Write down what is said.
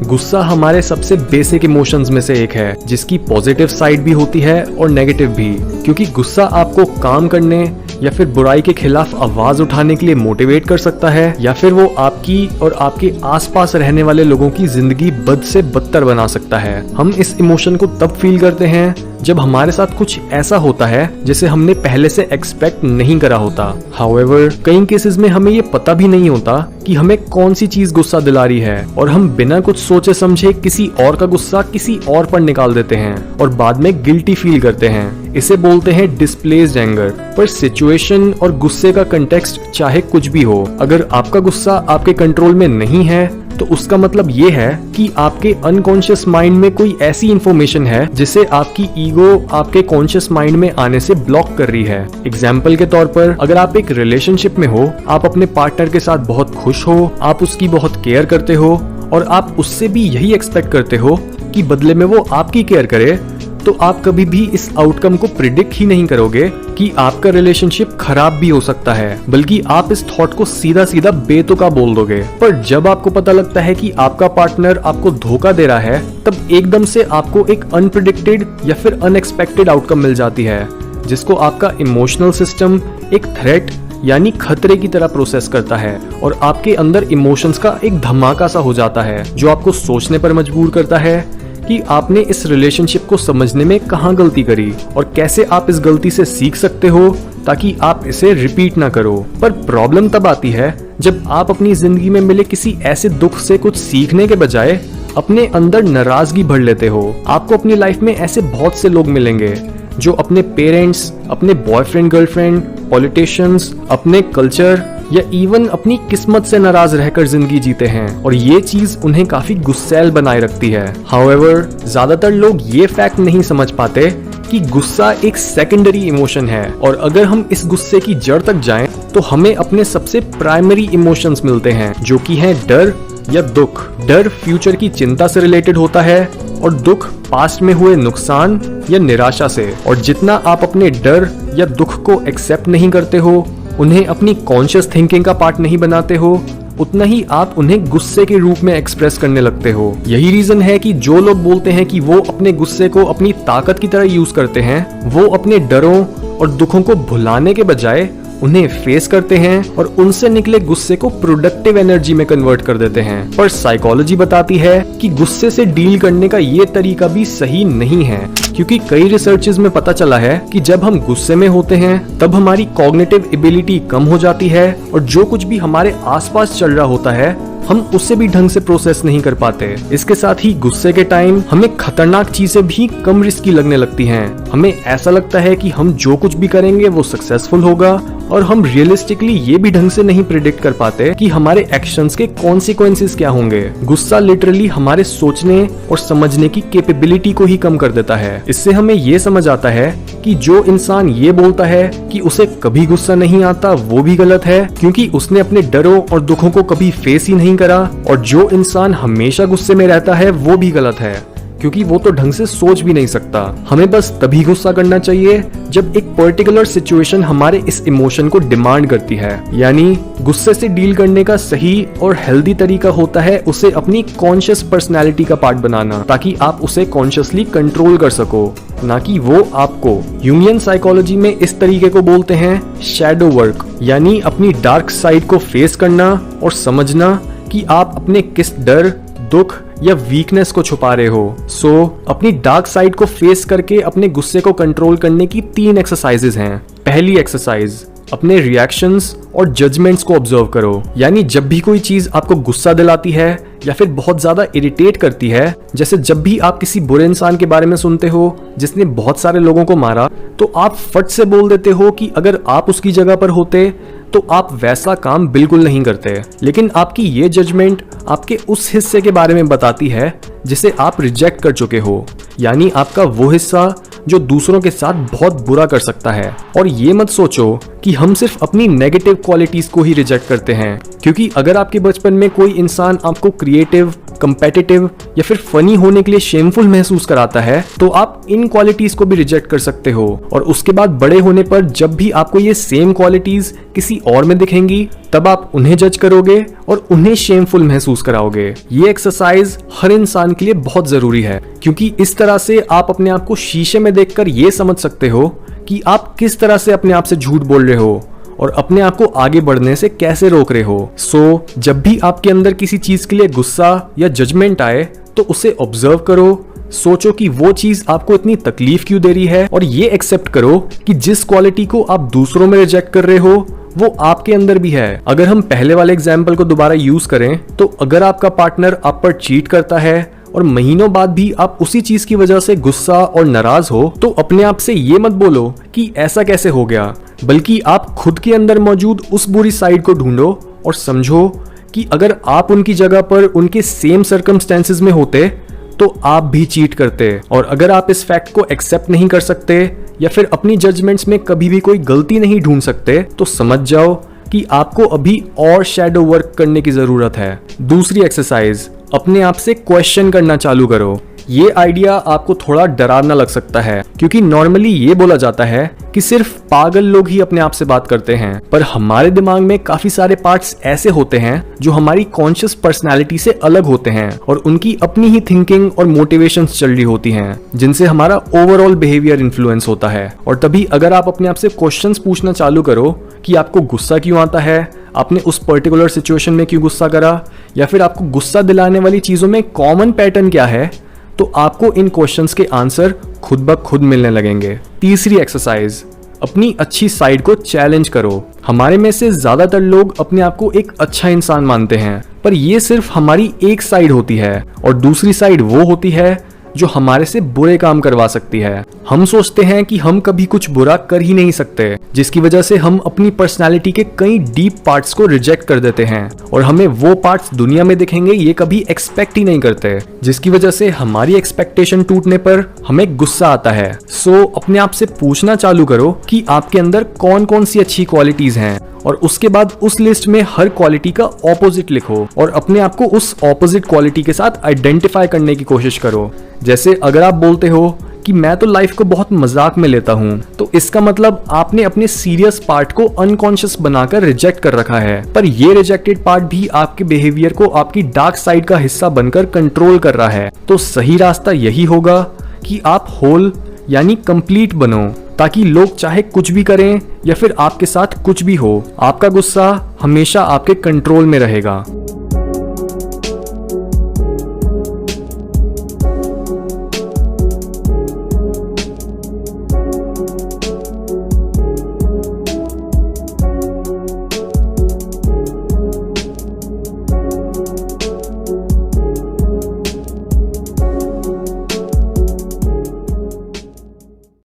गुस्सा हमारे सबसे बेसिक इमोशंस में से एक है, जिसकी पॉजिटिव साइड भी होती है और नेगेटिव भी, क्योंकि गुस्सा आपको काम करने या फिर बुराई के खिलाफ आवाज उठाने के लिए मोटिवेट कर सकता है, या फिर वो आपकी और आपके आसपास रहने वाले लोगों की जिंदगी बद से बदतर बना सकता है। हम इस इमोशन को तब फील करते हैं जब हमारे साथ कुछ ऐसा होता है जिसे हमने पहले से एक्सपेक्ट नहीं करा होता। हाउएवर, कई केसेस में हमें ये पता भी नहीं होता कि हमें कौन सी चीज गुस्सा दिला रही है, और हम बिना कुछ सोचे समझे किसी और का गुस्सा किसी और पर निकाल देते हैं और बाद में गिल्टी फील करते हैं। इसे बोलते हैं डिस्प्लेस्ड एंगर। पर सिचुएशन और गुस्से का कंटेक्स्ट चाहे कुछ भी हो, अगर आपका गुस्सा आपके कंट्रोल में नहीं है तो उसका मतलब ये है कि आपके अनकॉन्शियस माइंड में कोई ऐसी इंफॉर्मेशन है जिसे आपकी ईगो आपके कॉन्शियस माइंड में आने से ब्लॉक कर रही है। एग्जाम्पल के तौर पर, अगर आप एक रिलेशनशिप में हो, आप अपने पार्टनर के साथ बहुत खुश हो, आप उसकी बहुत केयर करते हो और आप उससे भी यही एक्सपेक्ट करते हो कि बदले में वो आपकी केयर करे, तो आप कभी भी इस आउटकम को प्रिडिक्ट ही नहीं करोगे कि आपका रिलेशनशिप खराब भी हो सकता है, बल्कि आप इस थॉट को सीधा सीधा बेतुका बोल दोगे। पर जब आपको पता लगता है कि आपका पार्टनर आपको धोखा दे रहा है, तब एकदम से आपको एक अनप्रिडिक्टेड या फिर अनएक्सपेक्टेड आउटकम मिल जाती है, जिसको आपका इमोशनल सिस्टम एक थ्रेट यानी खतरे की तरह प्रोसेस करता है, और आपके अंदर इमोशंस का एक धमाका सा हो जाता है जो आपको सोचने पर मजबूर करता है कि आपने इस रिलेशनशिप को समझने में कहाँ गलती करी और कैसे आप इस गलती से सीख सकते हो ताकि आप इसे रिपीट ना करो। पर प्रॉब्लम तब आती है जब आप अपनी जिंदगी में मिले किसी ऐसे दुख से कुछ सीखने के बजाय अपने अंदर नाराजगी भर लेते हो। आपको अपनी लाइफ में ऐसे बहुत से लोग मिलेंगे जो अपने पेरेंट्स, अपने बॉयफ्रेंड गर्लफ्रेंड, पॉलिटिशियंस, अपने कल्चर या इवन अपनी किस्मत से नाराज रहकर जिंदगी जीते हैं, और ये चीज उन्हें काफी गुस्सैल बनाए रखती है। हाउएवर, ज्यादातर लोग ये फैक्ट नहीं समझ पाते कि गुस्सा एक सेकेंडरी इमोशन है, और अगर हम इस गुस्से की जड़ तक जाएं तो हमें अपने सबसे प्राइमरी इमोशंस मिलते हैं, जो कि हैं डर या दुख। डर फ्यूचर की चिंता से रिलेटेड होता है और दुख पास्ट में हुए नुकसान या निराशा से। और जितना आप अपने डर या दुख को एक्सेप्ट नहीं करते हो, उन्हें अपनी कॉन्शियस थिंकिंग का पार्ट नहीं बनाते हो, उतना ही आप उन्हें गुस्से के रूप में एक्सप्रेस करने लगते हो। यही रीजन है कि जो लोग बोलते हैं कि वो अपने गुस्से को अपनी ताकत की तरह यूज करते हैं, वो अपने डरों और दुखों को भुलाने के बजाय उन्हें फेस करते हैं और उनसे निकले गुस्से को प्रोडक्टिव एनर्जी में कन्वर्ट कर देते हैं। पर साइकोलॉजी बताती है कि गुस्से से डील करने का ये तरीका भी सही नहीं है, क्योंकि कई रिसर्चेस में पता चला है कि जब हम गुस्से में होते हैं तब हमारी कॉग्निटिव एबिलिटी कम हो जाती है, और जो कुछ भी हमारे आसपास चल रहा होता है हम उससे भी ढंग से प्रोसेस नहीं कर पाते। इसके साथ ही गुस्से के टाइम हमें खतरनाक चीजें भी कम रिस्की लगने लगती हैं। हमें ऐसा लगता है कि हम जो कुछ भी करेंगे वो सक्सेसफुल होगा, और हम रियलिस्टिकली ये भी ढंग से नहीं प्रिडिक्ट कर पाते कि हमारे एक्शंस के कॉन्सिक्वेंसेस क्या होंगे। गुस्सा लिटरली हमारे सोचने और समझने की कैपेबिलिटी को ही कम कर देता है। इससे हमें ये समझ आता है कि जो इंसान ये बोलता है कि उसे कभी गुस्सा नहीं आता, वो भी गलत है, क्योंकि उसने अपने डरों और दुखों को कभी फेस ही नहीं करा। और जो इंसान हमेशा गुस्से में रहता है वो भी गलत है, क्योंकि वो तो ढंग से सोच भी नहीं सकता। हमें बस तभी गुस्सा करना चाहिए जब एक पर्टिकुलर सिचुएशन हमारे इस इमोशन को डिमांड करती है। यानी गुस्से से डील करने का सही और हेल्दी तरीका होता है उसे अपनी कॉन्शियस पर्सनैलिटी का पार्ट बनाना, ताकि आप उसे कॉन्शियसली कंट्रोल कर सको, ना कि वो आपको। ह्यूमन साइकोलॉजी में इस तरीके को बोलते हैं शैडो वर्क, यानी अपनी डार्क साइड को फेस करना और समझना कि आप अपने किस डर, दुख या वीकनेस को छुपा रहे हो। अपनी डार्क साइड को फेस करके अपने गुस्से को कंट्रोल करने की 3 एक्सरसाइजेज हैं। पहली एक्सरसाइज, अपने रिएक्शंस और जजमेंट्स को ऑब्जर्व करो। यानी जब भी कोई चीज आपको गुस्सा दिलाती है या फिर बहुत ज्यादा इरिटेट करती है, जैसे जब भी आप किसी बुरे इंसान के बारे में सुनते हो जिसने बहुत सारे लोगों को मारा, तो आप फट से बोल देते हो कि अगर आप उसकी जगह पर होते तो आप वैसा काम बिल्कुल नहीं करते। लेकिन आपकी ये जजमेंट आपके उस हिस्से के बारे में बताती है जिसे आप रिजेक्ट कर चुके हो, यानी आपका वो हिस्सा जो दूसरों के साथ बहुत बुरा कर सकता है। और ये मत सोचो कि हम सिर्फ अपनी नेगेटिव क्वालिटीज को ही रिजेक्ट करते हैं, क्योंकि अगर आपके बचपन में कोई इंसान आपको क्रिएटिव, कंपेटिटिव या फिर फनी होने के लिए शेमफुल महसूस कराता है, तो आप इन क्वालिटीज को भी रिजेक्ट कर सकते हो। और उसके बाद बड़े होने पर जब भी आपको ये सेम क्वालिटीज किसी और में दिखेंगी, तब आप उन्हें जज करोगे और उन्हें शेमफुल महसूस कराओगे। ये एक्सरसाइज हर इंसान के लिए बहुत जरूरी है, क्योंकि इस तरह से आप अपने आप को शीशे में देखकर ये समझ सकते हो कि आप किस तरह से अपने आप से झूठ बोल रहे हो और अपने आप को आगे बढ़ने से कैसे रोक रहे हो। जब भी आपके अंदर किसी चीज के लिए गुस्सा या जजमेंट आए, तो उसे ऑब्जर्व करो, सोचो कि वो चीज आपको इतनी तकलीफ क्यों दे रही है, और ये एक्सेप्ट करो कि जिस क्वालिटी को आप दूसरों में रिजेक्ट कर रहे हो वो आपके अंदर भी है। अगर हम पहले वाले एग्जाम्पल को दोबारा यूज करें, तो अगर आपका पार्टनर आप पर चीट करता है और महीनों बाद भी आप उसी चीज की वजह से गुस्सा और नाराज हो, तो अपने आप से ये मत बोलो कि ऐसा कैसे हो गया, बल्कि आप खुद के अंदर मौजूद उस बुरी साइड को ढूंढो और समझो कि अगर आप उनकी जगह पर उनके सेम सर्कमस्टेंसेस में होते तो आप भी चीट करते। और अगर आप इस फैक्ट को एक्सेप्ट नहीं कर सकते या फिर अपनी जजमेंट्स में कभी भी कोई गलती नहीं ढूंढ सकते, तो समझ जाओ कि आपको अभी और शैडो वर्क करने की जरूरत है। दूसरी एक्सरसाइज, अपने आप से क्वेश्चन करना चालू करो। ये आइडिया आपको थोड़ा डरावना लग सकता है, क्योंकि नॉर्मली ये बोला जाता है कि सिर्फ पागल लोग ही अपने आप से बात करते हैं, पर हमारे दिमाग में काफी सारे पार्ट्स ऐसे होते हैं जो हमारी कॉन्शियस पर्सनालिटी से अलग होते हैं और उनकी अपनी ही थिंकिंग और मोटिवेशंस चल रही होती हैं, जिनसे हमारा ओवरऑल बिहेवियर इन्फ्लुएंस होता है। और तभी अगर आप अपने आप से क्वेश्चंस पूछना चालू करो कि आपको गुस्सा क्यों आता है, आपने उस पर्टिकुलर सिचुएशन में क्यों गुस्सा करा, या फिर आपको गुस्सा दिलाने वाली चीजों में कॉमन पैटर्न क्या है, तो आपको इन क्वेश्चंस के आंसर खुद ब खुद मिलने लगेंगे। तीसरी एक्सरसाइज, अपनी अच्छी साइड को चैलेंज करो। हमारे में से ज्यादातर लोग अपने आप को एक अच्छा इंसान मानते हैं, पर ये सिर्फ हमारी एक साइड होती है, और दूसरी साइड वो होती है जो हमारे से बुरे काम करवा सकती है। हम सोचते हैं कि हम कभी कुछ बुरा कर ही नहीं सकते, जिसकी वजह से हम अपनी पर्सनालिटी के कई डीप पार्ट्स को रिजेक्ट कर देते हैं और हमें वो पार्ट्स दुनिया में दिखेंगे ये कभी एक्सपेक्ट ही नहीं करते, जिसकी वजह से हमारी एक्सपेक्टेशन टूटने पर हमें गुस्सा आता है। अपने आप से पूछना चालू करो कि आपके अंदर कौन कौन सी अच्छी क्वालिटीज हैं, और उसके बाद उस लिस्ट में हर क्वालिटी का ऑपोजिट लिखो और अपने आप को उस ऑपोजिट क्वालिटी के साथ आइडेंटिफाई करने की कोशिश करो। जैसे अगर आप बोलते हो कि मैं तो लाइफ को बहुत मजाक में लेता हूँ, तो इसका मतलब आपने अपने सीरियस पार्ट को अनकॉन्शियस बनाकर रिजेक्ट कर रखा है, पर ये रिजेक्टेड पार्ट भी आपके बिहेवियर को आपकी डार्क साइड का हिस्सा बनकर कंट्रोल कर रहा है। तो सही रास्ता यही होगा कि आप होल यानी कंप्लीट बनो, ताकि लोग चाहे कुछ भी करें या फिर आपके साथ कुछ भी हो, आपका गुस्सा हमेशा आपके कंट्रोल में रहेगा।